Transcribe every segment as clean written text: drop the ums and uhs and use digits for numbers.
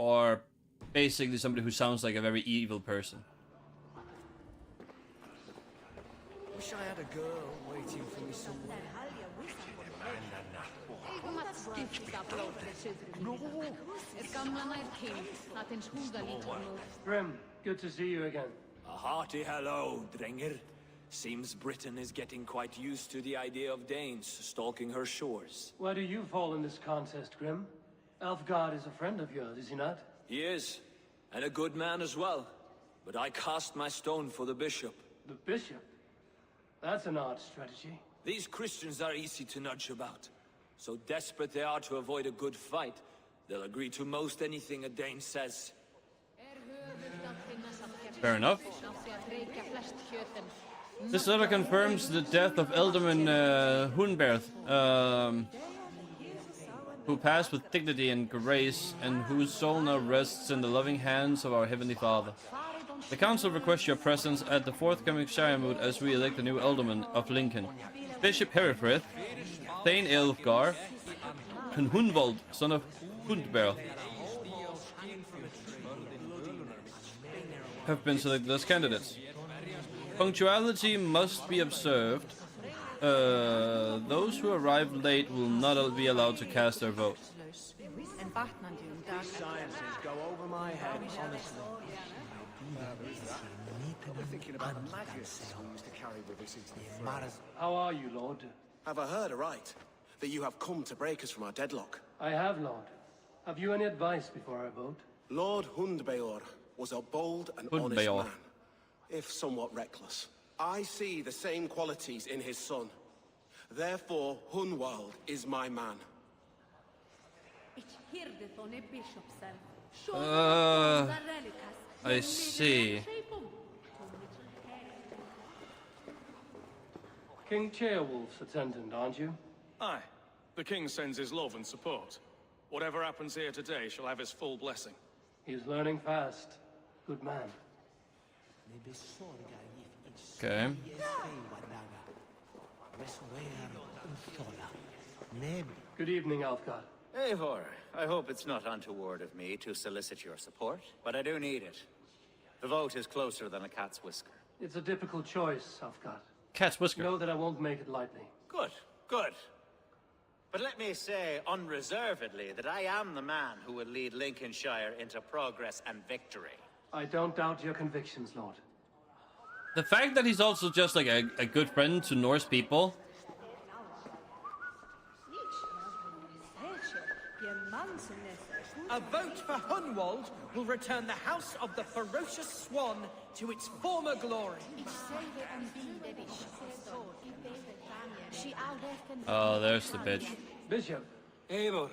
or basically somebody who sounds like a very evil person. Wish I had a girl waiting for me somewhere. Grim, good to see you again. A hearty hello, Drenger. Seems Britain is getting quite used to the idea of Danes stalking her shores. Where do you fall in this contest, Grim? Elfgard is a friend of yours, is he not? He is, and a good man as well. But I cast my stone for the bishop. The bishop? That's an odd strategy. These Christians are easy to nudge about. So desperate they are to avoid a good fight, they'll agree to most anything a Dane says. Fair enough. This letter confirms the death of Ealdorman Hunberth, who passed with dignity and grace, and whose soul now rests in the loving hands of our Heavenly Father. The Council requests your presence at the forthcoming Shire Moot as we elect the new Ealdorman of Lincoln, Bishop Herefrith, Thane Elfgar, and Hunwald, son of Hundberth, have been selected as candidates. Punctuality must be observed. Those who arrive late will not be allowed to cast their vote. Sciences go over my head, honestly. How are you, Lord? Have I heard aright that you have come to break us from our deadlock? I have, Lord. Have you any advice before I vote? Lord Hundbeor was a bold and honest man, if somewhat reckless. I see the same qualities in his son. Therefore, Hunwald is my man. I see. King Ceolwulf's attendant, aren't you? Aye. The king sends his love and support. Whatever happens here today shall have his full blessing. He's learning fast. Good man. Okay. Good evening, Alfgard. Eivor, I hope it's not untoward of me to solicit your support, but I do need it. The vote is closer than a cat's whisker. It's a difficult choice, Alfgard. Cat's whisker. Know that I won't make it lightly. Good, good. But let me say unreservedly that I am the man who will lead Lincolnshire into progress and victory. I don't doubt your convictions, Lord. The fact that he's also just like a good friend to Norse people. A vote for Hunwald will return the House of the Ferocious Swan to its former glory. Oh, there's the bitch. Bishop. Eivor,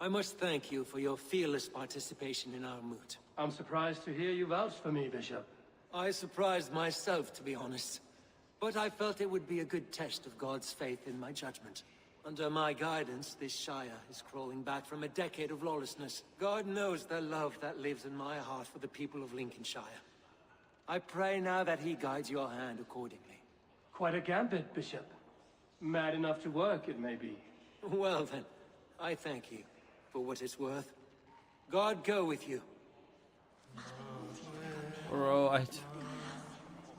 I must thank you for your fearless participation in our moot. I'm surprised to hear you vouch for me, Bishop. I surprised myself, to be honest. But I felt it would be a good test of God's faith in my judgment. Under my guidance, this Shire is crawling back from a decade of lawlessness. God knows the love that lives in my heart for the people of Lincolnshire. I pray now that he guides your hand accordingly. Quite a gambit, Bishop. Mad enough to work, it may be. Well then, I thank you for what it's worth. God go with you. Bro,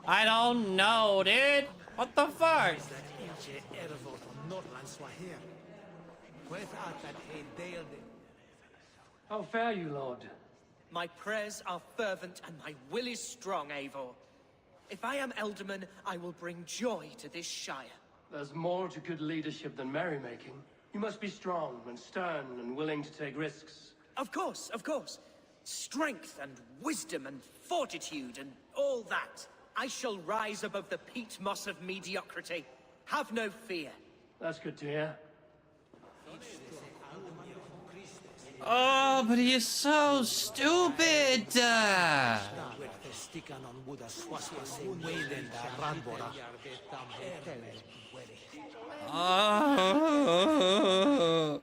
I don't know, dude. What the fuck? How fare you, Lord? My prayers are fervent and my will is strong, Eivor. If I am Ealdorman, I will bring joy to this Shire. There's more to good leadership than merrymaking. You must be strong and stern and willing to take risks. Of course, of course. Strength and wisdom and fortitude and all that. I shall rise above the peat moss of mediocrity. Have no fear. That's good to hear. Oh, but he is so stupid! Oh.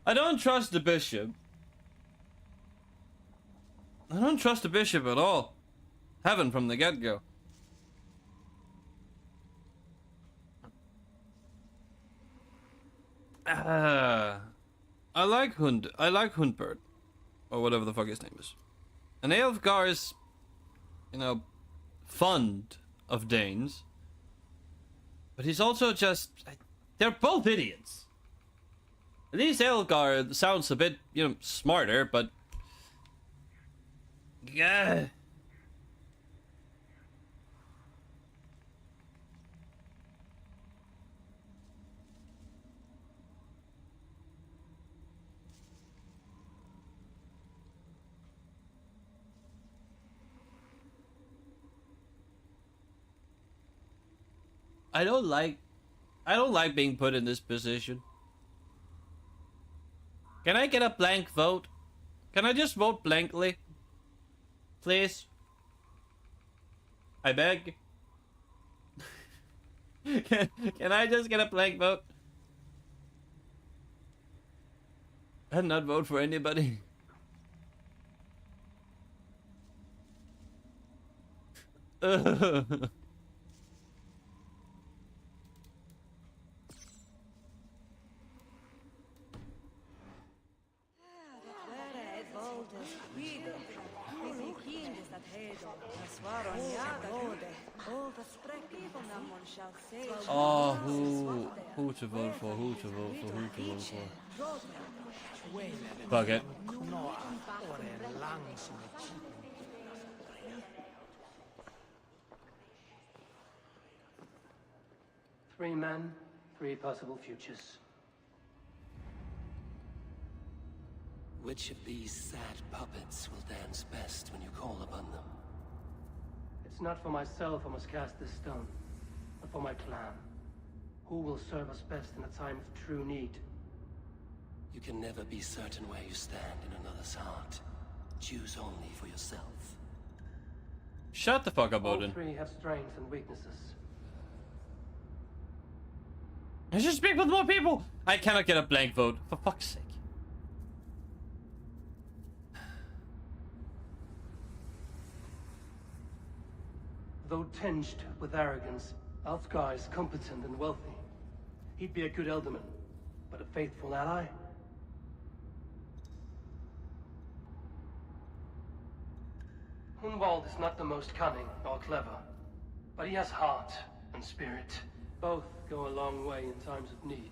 I don't trust the bishop. I don't trust the bishop at all. Haven't from the get-go. I like Hundbird, or whatever the fuck his name is. And Ealfgar is, you know, fond of Danes, but he's also just, they're both idiots. At least Ealfgar sounds a bit, you know, smarter, but yeah. I don't like being put in this position. Can I get a blank vote? Can I just vote blankly? Please? I beg. Can I just get a blank vote? And not vote for anybody? Oh, who to vote for? Who to vote for? Who to vote for? Fuck it. Three men, three possible futures. Which of these sad puppets will dance best when you call upon them? It's not for myself I must cast this stone, but for my clan. Who will serve us best in a time of true need? You can never be certain where you stand in another's heart. Choose only for yourself. Shut the fuck up, All Odin. three have strengths and weaknesses. I should speak with more people! I cannot get a blank vote, for fuck's sake. Though tinged with arrogance, Alfgar is competent and wealthy. He'd be a good Elderman, but a faithful ally? Hunwald is not the most cunning or clever, but he has heart and spirit. Both go a long way in times of need.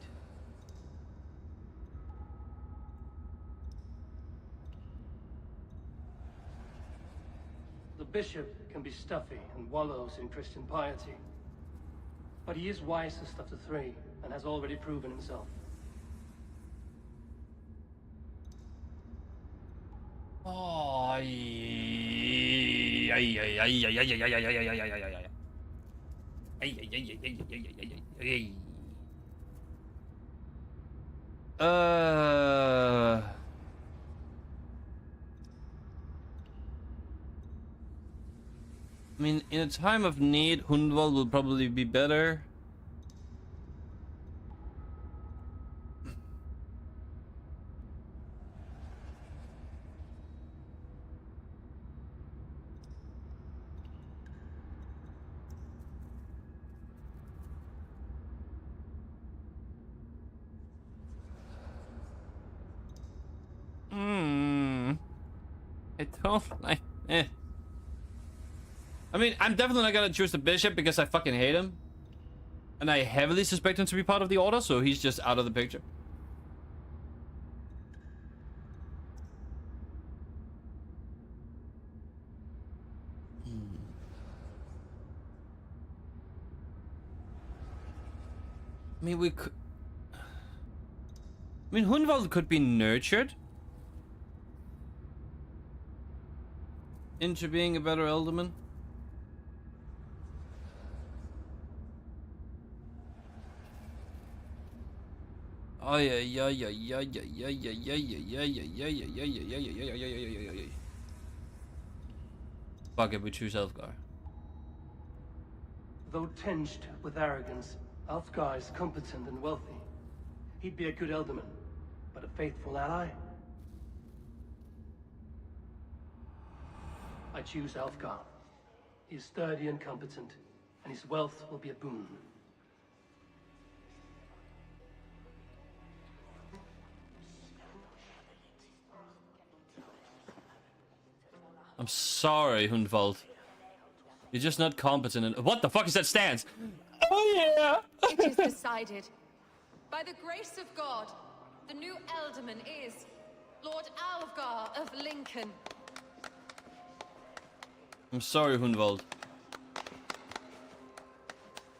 The bishop can be stuffy and wallows in Christian piety, but he is wisest of the three and has already proven himself. Oh, I mean, in a time of need, Hundwald will probably be better. I don't like it. I mean, I'm definitely not gonna choose the bishop because I fucking hate him. And I heavily suspect him to be part of the order, so he's just out of the picture. I mean, we could... I mean, Hunwald could be nurtured into being a better Elderman. Oh yeah. Fuck it, we choose Elfgar. Though tinged with arrogance, Alfgar is competent and wealthy. He'd be a good Elderman, but a faithful ally? I choose Alfgar. He is sturdy and competent, and his wealth will be a boon. I'm sorry, Hundwald. You're just not competent in— What the fuck is that stance? Oh yeah! It is decided. By the grace of God, the new Alderman is Lord Alfgar of Lincoln. I'm sorry, Hundwald.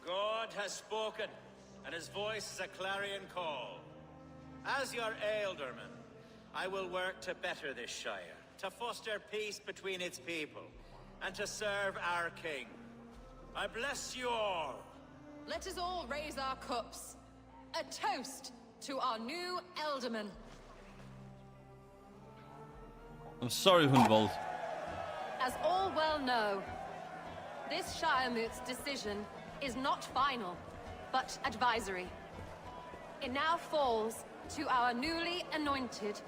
God has spoken, and his voice is a clarion call. As your Alderman, I will work to better this Shire, to foster peace between its people, and to serve our king. I bless you all. Let us all raise our cups. A toast to our new Alderman. I'm sorry, Hundwald. As all well know, this Shiremoot's decision is not final, but advisory. It now falls to our newly anointed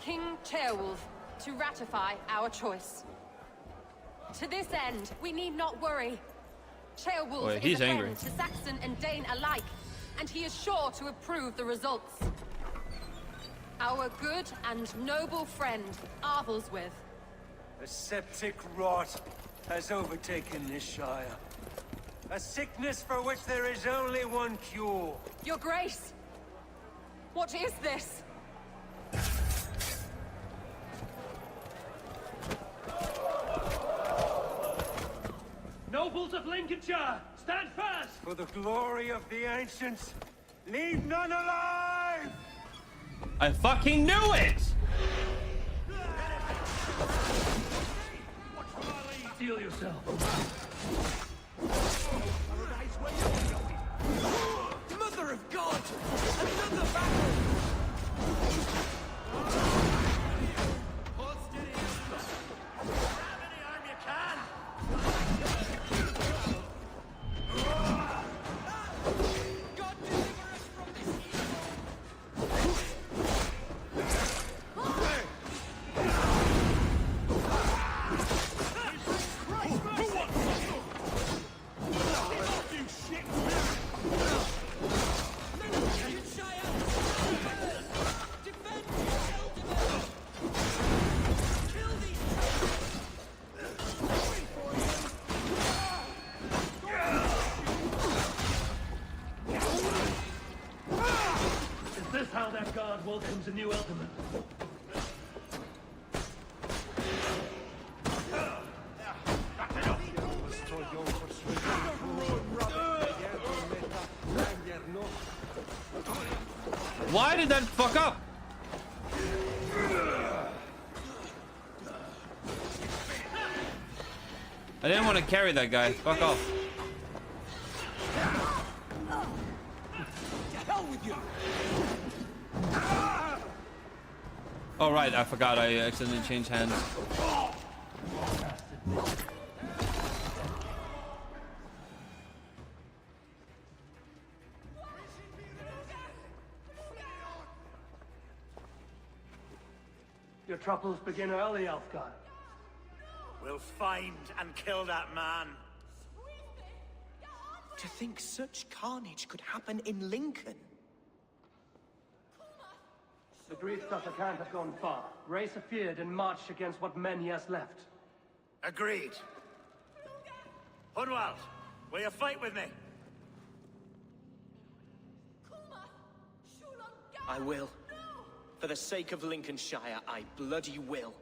King Ceolwulf to ratify our choice. To this end, we need not worry. Ceolwulf is a friend to Saxon and Dane alike, and he is sure to approve the results. Our good and noble friend, Arthelswith. A septic rot has overtaken this Shire. A sickness for which there is only one cure. Your Grace! What is this? Nobles of Lincolnshire, stand fast! For the glory of the ancients, leave none alive! I fucking knew it! Steel yourself. Mother of God! Another battle! Hold steady, grab any arm you can! God deliver us from this evil! Is this how that guard welcomes a new Alderman? Why did that fuck up? I didn't want to carry that guy. Fuck off. Oh right, I forgot I accidentally changed hands. Your troubles begin early, Alfgar. We'll find and kill that man. To think such carnage could happen in Lincoln. The grief doctor can't have gone far. Raise a feared and march against what men he has left. Agreed. Hunwald, will you fight with me? I will. For the sake of Lincolnshire, I bloody will.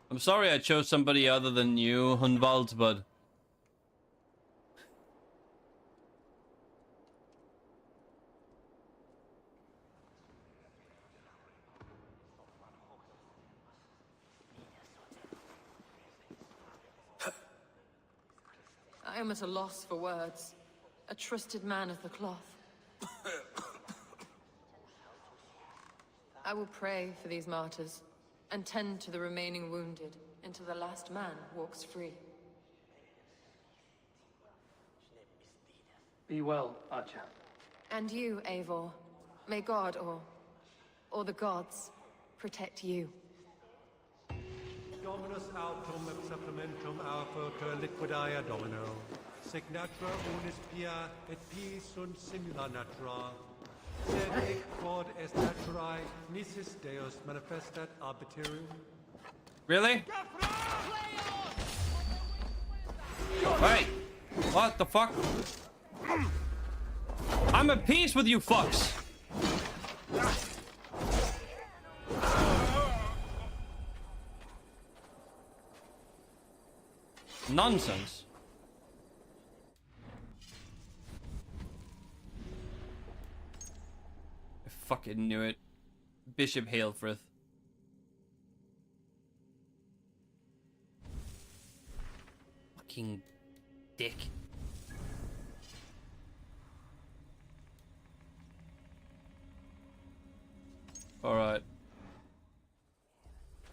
I'm sorry I chose somebody other than you, Hunwald, but... I am at a loss for words. A trusted man of the cloth. I will pray for these martyrs, and tend to the remaining wounded, until the last man walks free. Be well, Archer. And you, Eivor. May God, or the gods, protect you. Dominus autum et supplementum alpha liquidia domino. Sic natura unis pia et pie sunt simula natura. Sed hic quod est naturae nisis Deus manifestat arbitrium. Really? Hey! What the fuck? I'm at peace with you fucks! Nonsense. I fucking knew it. Bishop Hailfrith. Fucking dick. Alright.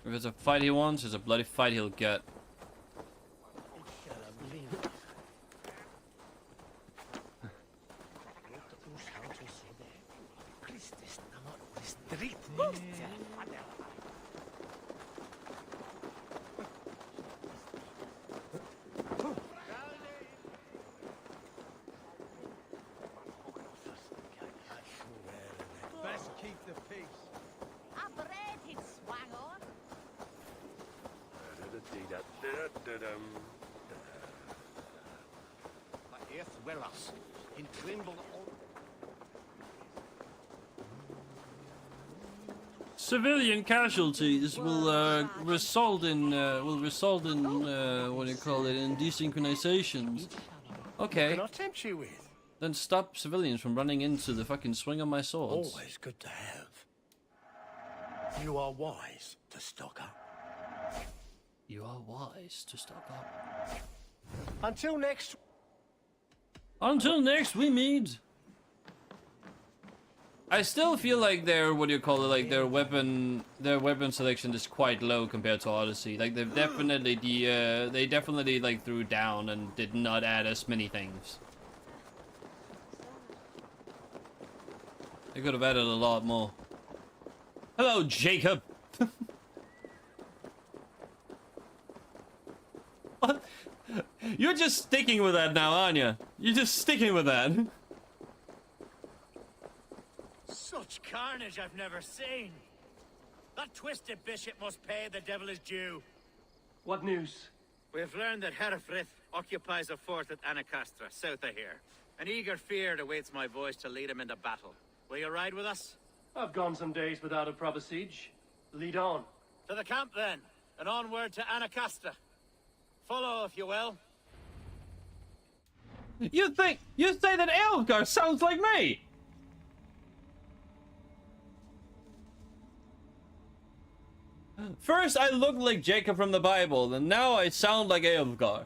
If it's a fight he wants, it's a bloody fight he'll get. Best keep the peace. Civilian casualties will result in what do you call it, in desynchronizations. Okay. Can I tempt you with? Then stop civilians from running into the fucking swing of my swords. Always good to have. You are wise to stock up. You are wise to stock up. Until next. Until next we meet. I still feel like their their weapon selection is quite low compared to Odyssey. Like they definitely like threw down and did not add as many things. They could have added a lot more. Hello, Jacob. What? You're just sticking with that now, aren't you? You're just sticking with that. Such carnage I've never seen. That twisted bishop must pay the devil his due. What news? We have learned that Herefrith occupies a fort at Anacastra, south of here. An eager fear awaits my voice to lead him into battle. Will you ride with us? I've gone some days without a proper siege. Lead on. To the camp then, and onward to Anacastra. Follow if you will. You say that Elgar sounds like me? First I look like Jacob from the Bible, and now I sound like Elgar.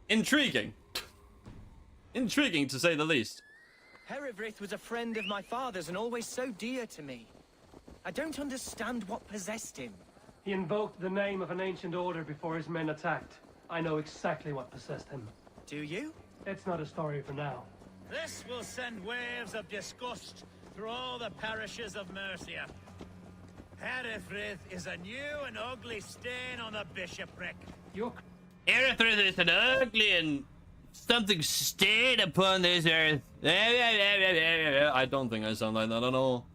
Intriguing. Intriguing to say the least. Herefrith was a friend of my father's and always so dear to me. I don't understand what possessed him. He invoked the name of an ancient order before his men attacked. I know exactly what possessed him. Do you? It's not a story for now. This will send waves of disgust through all the parishes of Mercia. Herefrith is a new and ugly stain on the bishopric. Herefrith is an ugly and something stayed upon this earth. I don't think I sound like that at all.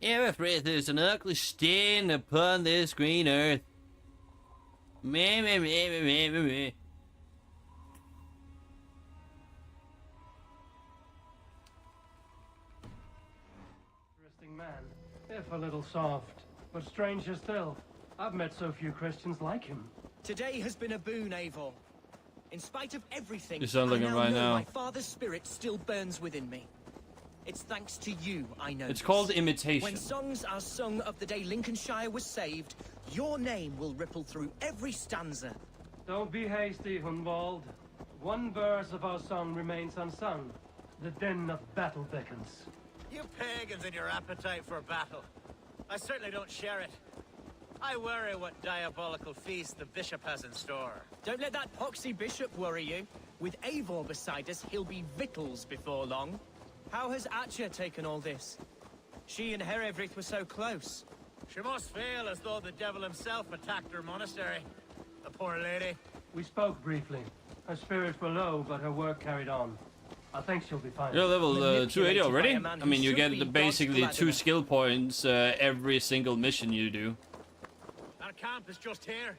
Herefrith is an ugly stain upon this green earth. Meh, meh, meh, meh, meh, meh, meh. Interesting man, if a little soft. But stranger still, I've met so few Christians like him. Today has been a boon, Eivor. In spite of everything, You sound like I him now right know now. my father's spirit still burns within me. It's thanks to you I know It's this. called imitation. When songs are sung of the day Lincolnshire was saved, your name will ripple through every stanza. Don't be hasty, Hunwald. One verse of our song remains unsung. The din of battle beckons. You pagans and your appetite for battle. I certainly don't share it. I worry what diabolical feast the bishop has in store. Don't let that poxy bishop worry you. With Eivor beside us, he'll be victuals before long. How has Atcha taken all this? She and Herevryth were so close. She must feel as though the devil himself attacked her monastery. The poor lady. We spoke briefly. Her spirits were low, but her work carried on. I think she'll be fine. You're level 280 already? I mean, you get basically 2 skill points every single mission you do. Our camp is just here.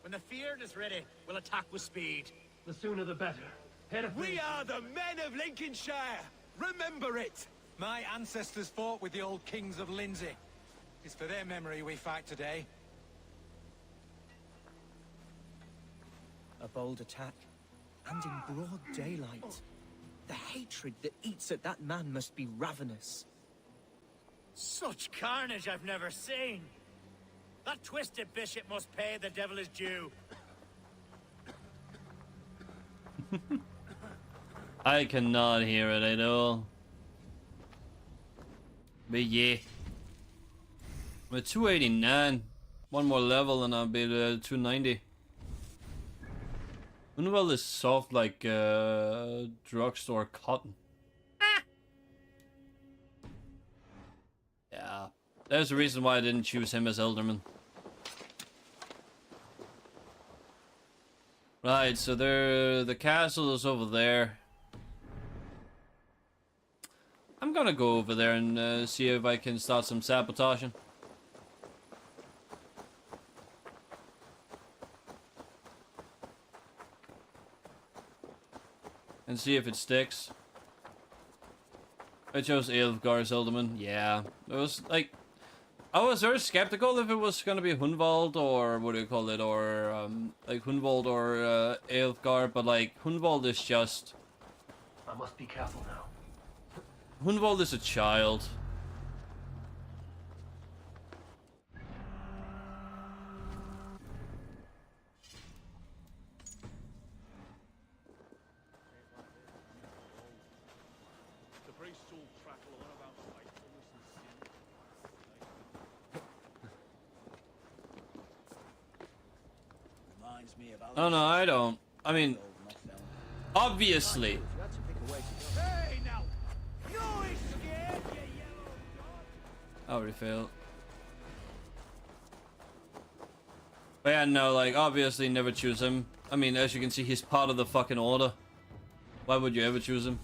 When the Feared is ready, we'll attack with speed. The sooner the better. We are the men of Lincolnshire! Remember it! My ancestors fought with the old kings of Lindsey. It's for their memory we fight today. A bold attack, and in broad daylight. The hatred that eats at that man must be ravenous. Such carnage I've never seen. That twisted bishop must pay the devil his due. I cannot hear it at all. But yeah. I'm at 289. One more level and I'll be at 290. Unwell is soft like drugstore cotton. Yeah. There's a reason why I didn't choose him as Elderman. Right, so the castle is over there. I'm gonna go over there and see if I can start some sabotaging. And see if it sticks. I chose Eilfgar Elderman. Yeah, it was like I was very skeptical if it was gonna be Hunwald or what do you call it, or like Hunwald or Eilfgar, but like Hunwald is just. I must be careful now. Hunwald is a child. Oh no, I don't. I mean, obviously. I already failed. But yeah, no, like, obviously never choose him. I mean, as you can see, he's part of the fucking order. Why would you ever choose him?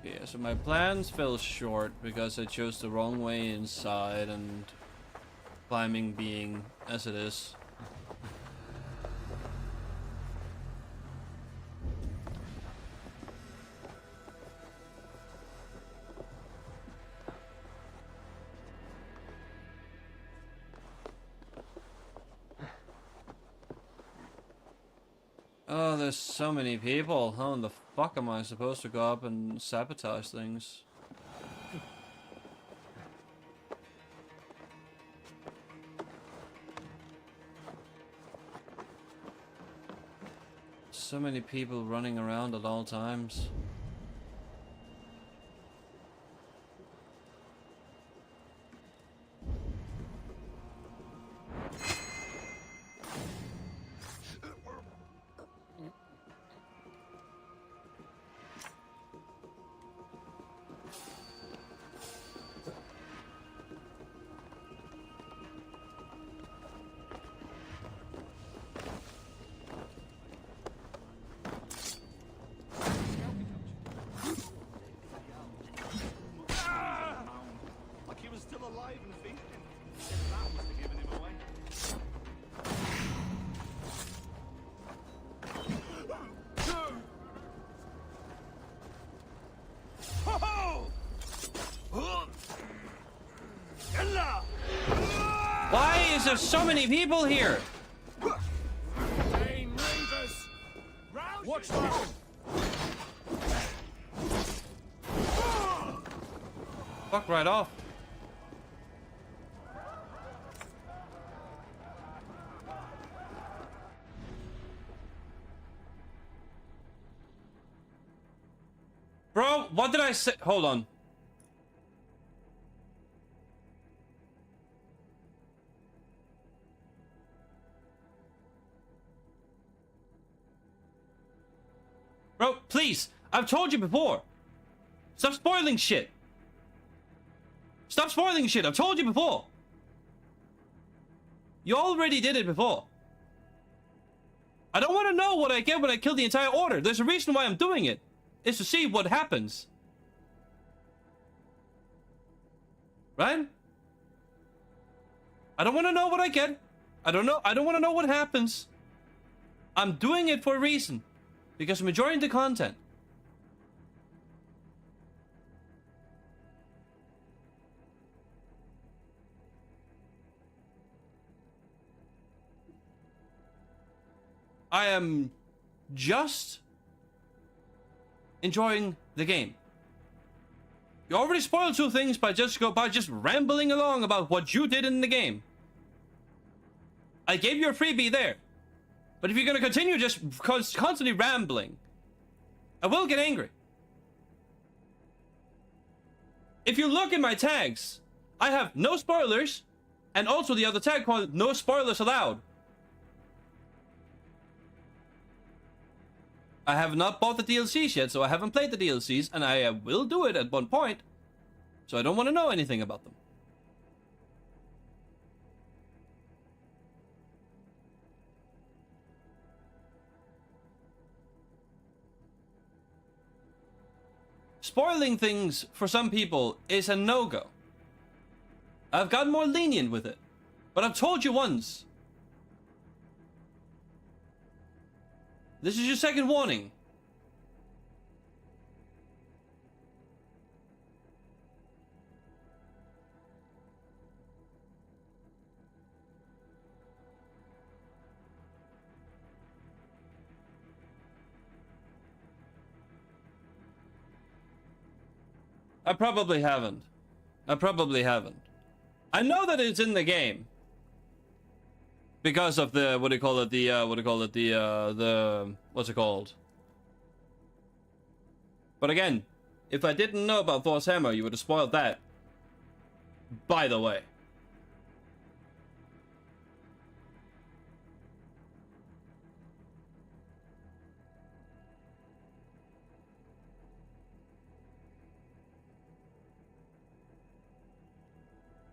Yeah, so my plans fell short because I chose the wrong way inside and climbing being as it is. Oh, there's so many people. How in the fuck am I supposed to go up and sabotage things? So many people running around at all times. Why is there so many people here? Watch that! Fuck right off. Bro, what did I say? Hold on. Bro, please. I've told you before. Stop spoiling shit. Stop spoiling shit. I've told you before. You already did it before. I don't want to know what I get when I kill the entire order. There's a reason why I'm doing it. It's to see what happens. Right? I don't want to know what I get. I don't want to know what happens. I'm doing it for a reason. Because I'm enjoying the content. I am just enjoying the game. You already spoiled two things by just rambling along about what you did in the game. I gave you a freebie there. But if you're gonna continue just constantly rambling, I will get angry. If you look at my tags, I have no spoilers, and also the other tag called no spoilers allowed. I have not bought the DLCs yet, so I haven't played the DLCs, and I will do it at one point. So I don't want to know anything about them. Spoiling things for some people is a no-go. I've gotten more lenient with it, but I've told you once. This is your second warning. I probably haven't. I know that it's in the game. Because of the, what's it called? But again, if I didn't know about Thor's hammer, you would have spoiled that. By the way.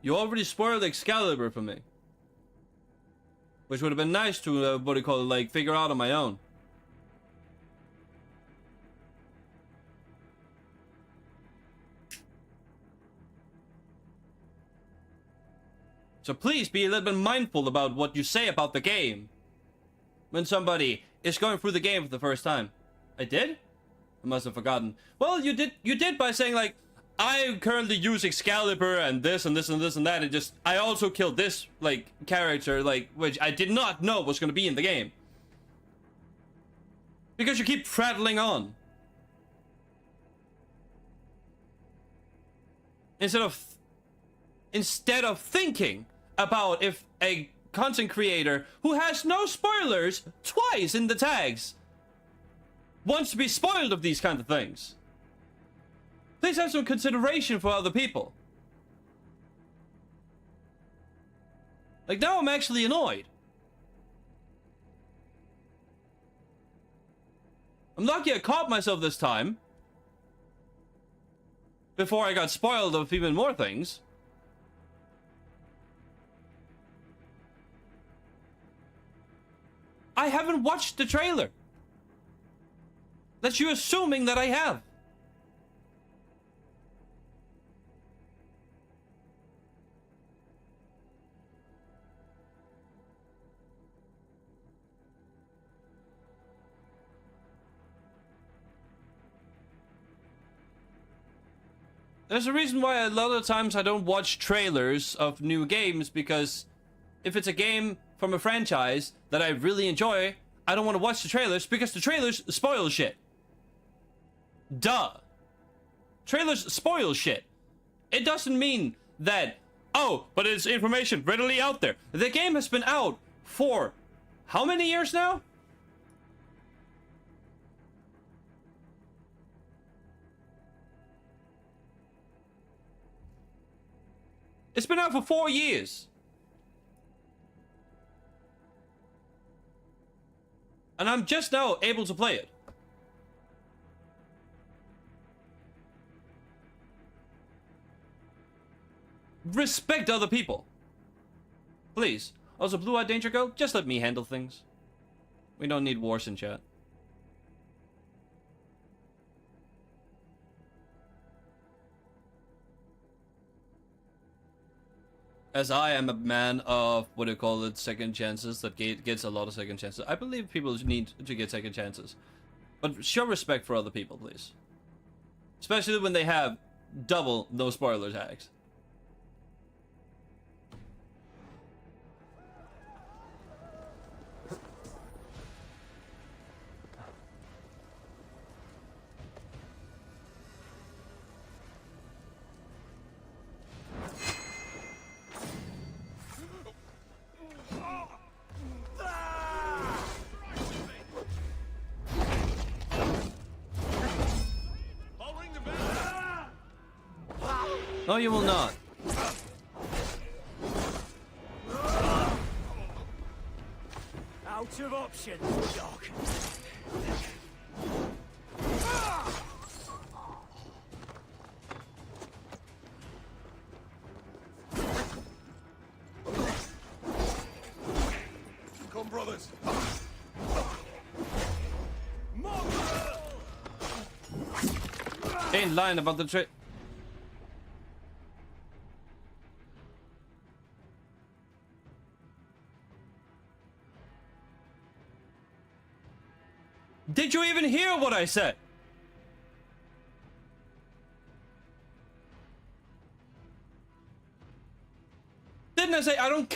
You already spoiled Excalibur for me. Which would have been nice to, figure out on my own. So please be a little bit mindful about what you say about the game. When somebody is going through the game for the first time. I did? I must have forgotten. Well, you did by saying, like, I currently use Excalibur and this and this and this and that, and just I also killed this character which I did not know was gonna be in the game. Because you keep prattling on. Instead of thinking about if a content creator who has no spoilers twice in the tags wants to be spoiled of these kind of things. Please have some consideration for other people. Like, now I'm actually annoyed. I'm lucky I caught myself this time. Before I got spoiled of even more things. I haven't watched the trailer. That's you assuming that I have. There's a reason why a lot of times I don't watch trailers of new games, because if it's a game from a franchise that I really enjoy, I don't want to watch the trailers because the trailers spoil shit. Duh. Trailers spoil shit. It doesn't mean that, oh, but it's information readily out there. The game has been out for how many years now? It's been out for 4 years. And I'm just now able to play it. Respect other people. Please. Also, Blue-Eyed Danger Girl, just let me handle things. We don't need wars in chat. As I am a man of, what do you call it, second chances, that gets a lot of second chances. I believe people need to get second chances. But show respect for other people, please. Especially when they have double no spoiler tags. No, you will not. Out of options, Doc. Come, brothers. They ain't lying about the trick. Did you even hear what I said? Didn't I say I don't care?